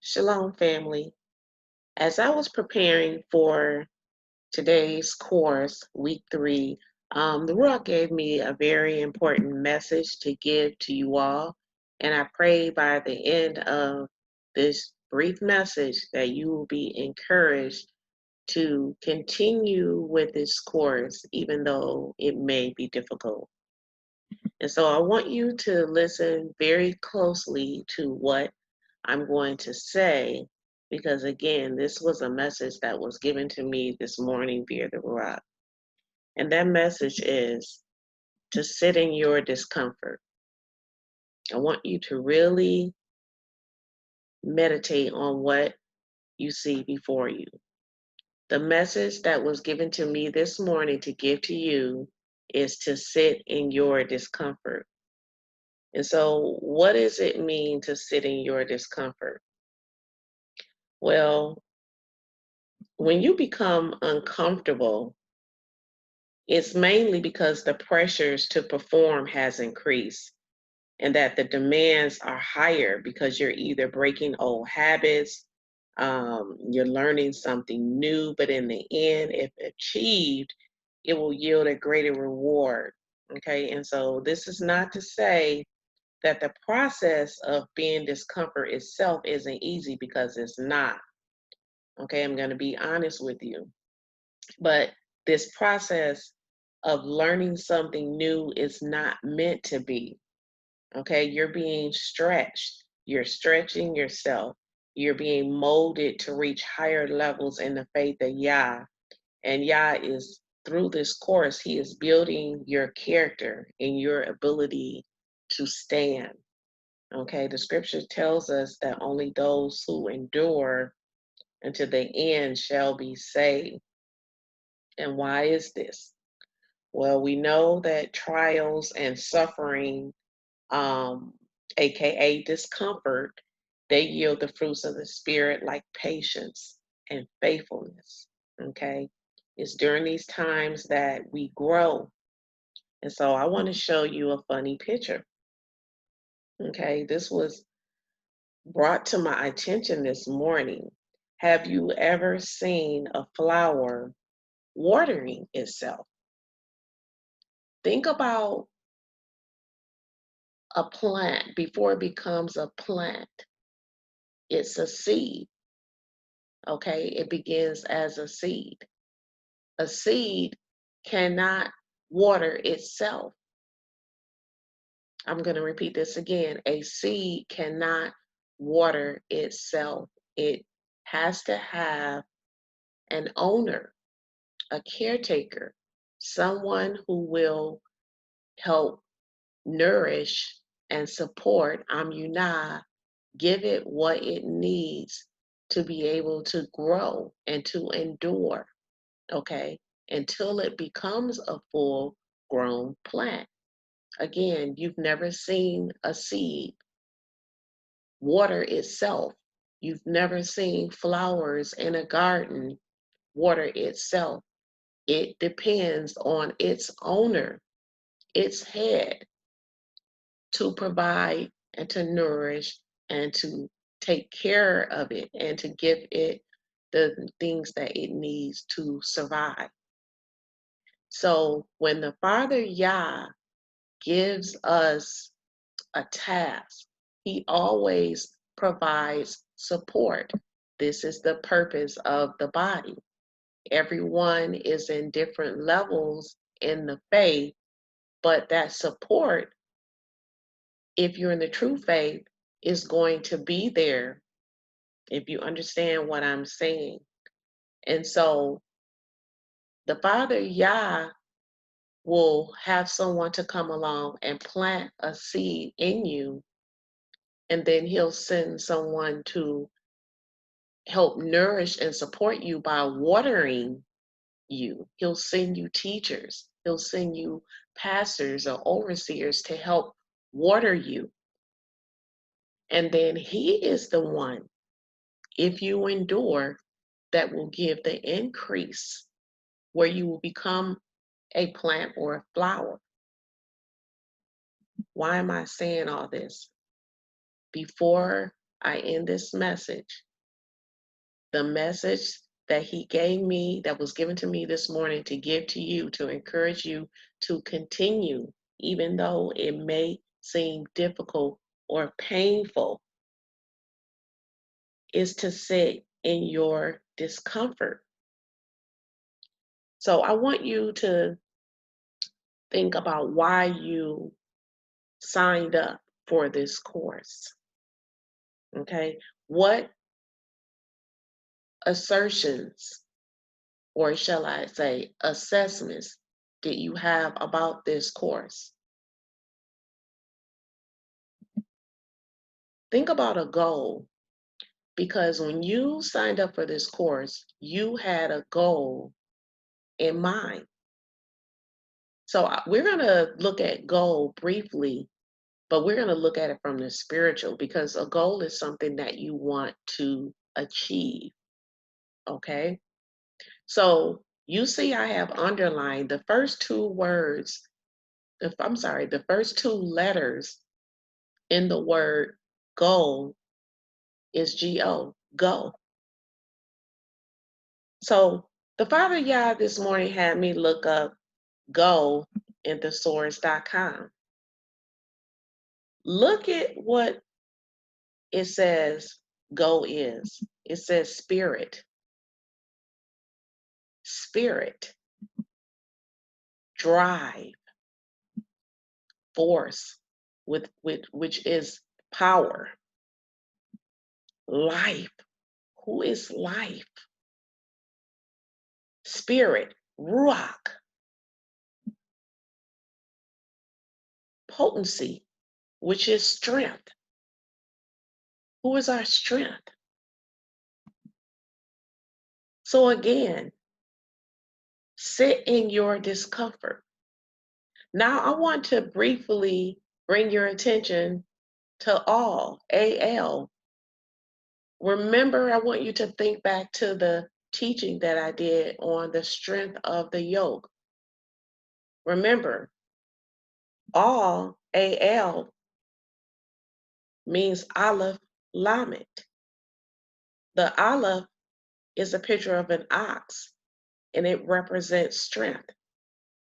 Shalom, family. As I was preparing for today's course, week 3, the Lord gave me a very important message to give to you all. And I pray by the end of this brief message that you will be encouraged to continue with this course, even though it may be difficult. And so I want you to listen very closely to what I'm going to say, because again, this was a message that was given to me this morning via the Ruach. And that message is to sit in your discomfort. I want you to really meditate on what you see before you. The message that was given to me this morning to give to you is to sit in your discomfort. And so, what does it mean to sit in your discomfort? Well, when you become uncomfortable, it's mainly because the pressures to perform has increased and that the demands are higher because you're either breaking old habits, you're learning something new, but in the end, if achieved, it will yield a greater reward. Okay, and so this is not to say that the process of being discomfort itself isn't easy, because it's not. Okay, I'm going to be honest with you. But this process of learning something new is not meant to be. Okay, you're being stretched. You're stretching yourself. You're being molded to reach higher levels in the faith of Yah. And Yah is, through this course, He is building your character and your ability to stand. Okay, the scripture tells us that only those who endure until the end shall be saved. And why is this? Well, we know that trials and suffering, um, aka discomfort, they yield the fruits of the spirit like patience and faithfulness. Okay, it's during these times that we grow. And so I want to show you a funny picture. Okay, this was brought to my attention this morning. Have you ever seen a flower watering itself? Think about a plant before it becomes a plant. It's a seed, okay? It begins as a seed. A seed cannot water itself. I'm going to repeat this again. A seed cannot water itself. It has to have an owner, a caretaker, someone who will help nourish and support Amunah, give it what it needs to be able to grow and to endure, okay, until it becomes a full grown plant. Again, you've never seen a seed water itself. You've never seen flowers in a garden water itself. It depends on its owner, its head, to provide and to nourish and to take care of it and to give it the things that it needs to survive. So when the Father Yah gives us a task, He always provides support. This is the purpose of the body. Everyone is in different levels in the faith, but that support, if you're in the true faith, is going to be there, if you understand what I'm saying. And so the Father Yah will have someone to come along and plant a seed in you, and then He'll send someone to help nourish and support you by watering you. He'll send you teachers, He'll send you pastors or overseers to help water you. And then He is the one, if you endure, that will give the increase where you will become a plant or a flower. Why am I saying all this? Before I end this message. The message that he gave me, that was given to me this morning to give to you, to encourage you to continue, even though it may seem difficult or painful, is to sit in your discomfort. So I want you to think about why you signed up for this course. Okay? What assertions, or shall I say, assessments, did you have about this course? Think about a goal, because when you signed up for this course, you had a goal in mind. So we're going to look at goal briefly, but we're going to look at it from the spiritual, because a goal is something that you want to achieve. Okay? So you see, I have underlined the first two words, the first two letters in the word goal is G-O, go. So the Father Yah this morning had me look up go in thesaurus.com. Look at what it says go is. It says spirit, spirit, drive, force, which is power, life. Who is life? Spirit, ruach, potency, which is strength. Who is our strength? So again, sit in your discomfort. Now I want to briefly bring your attention to all, AL. Remember, I want you to think back to the teaching that I did on the strength of the yoke. Remember, all, AL, means Aleph Lamed. The Aleph is a picture of an ox, and it represents strength.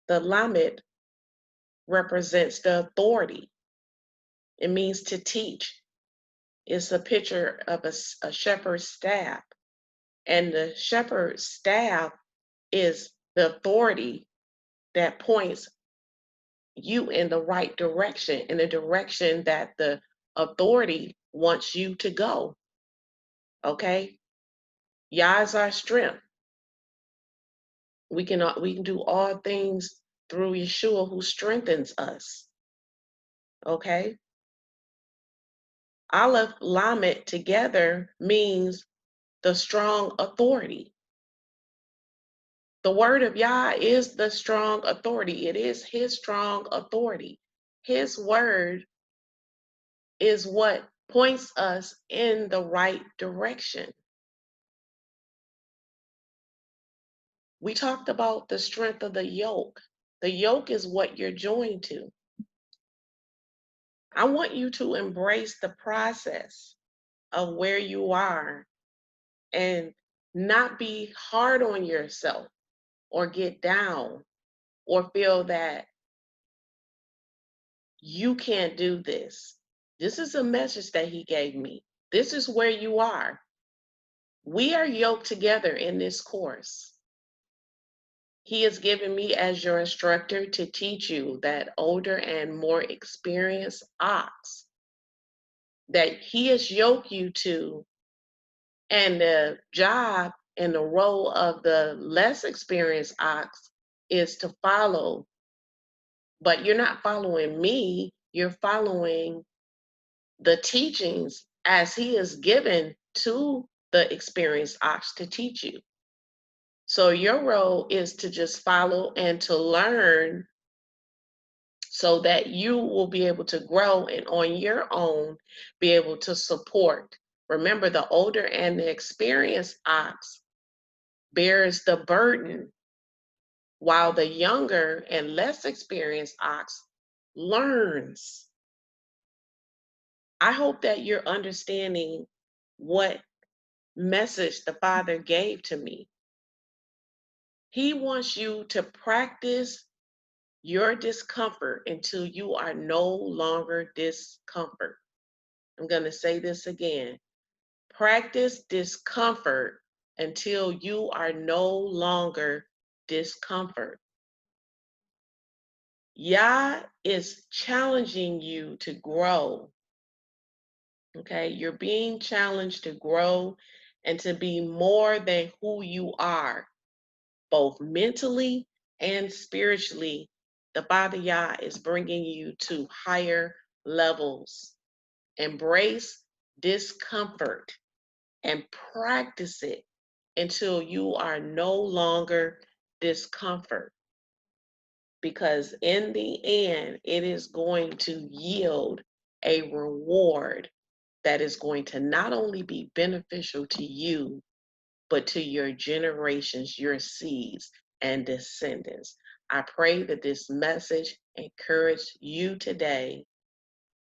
The Lamed represents the authority. It means to teach. It's a picture of a shepherd's staff. And the shepherd's staff is the authority that points you in the right direction, in the direction that the authority wants you to go. Okay? Yah is our strength. We can do all things through Yeshua who strengthens us. Okay? Aleph Lamed together means the strong authority. The word of Yah is the strong authority. It is his strong authority. His word is what points us in the right direction. We talked about the strength of the yoke. The yoke is what you're joined to. I want you to embrace the process of where you are and not be hard on yourself or get down or feel that you can't do this. This is a message that he gave me. This is where you are. We are yoked together in this course. He has given me as your instructor to teach you that older and more experienced ox that he has yoked you to, and the job and the role of the less experienced ox is to follow. But you're not following me, you're following the teachings as he is given to the experienced ox to teach you. So your role is to just follow and to learn so that you will be able to grow and on your own be able to support. Remember, the older and the experienced ox bears the burden, while the younger and less experienced ox learns. I hope that you're understanding what message the Father gave to me. He wants you to practice your discomfort until you are no longer discomfort. I'm going to say this again. Practice discomfort until you are no longer discomfort. Yah is challenging you to grow. Okay, you're being challenged to grow and to be more than who you are, both mentally and spiritually. The Father Yah is bringing you to higher levels. Embrace discomfort and practice it until you are no longer discomfort. Because in the end, it is going to yield a reward that is going to not only be beneficial to you, but to your generations, your seeds, and descendants. I pray that this message encouraged you today.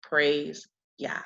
Praise Yah.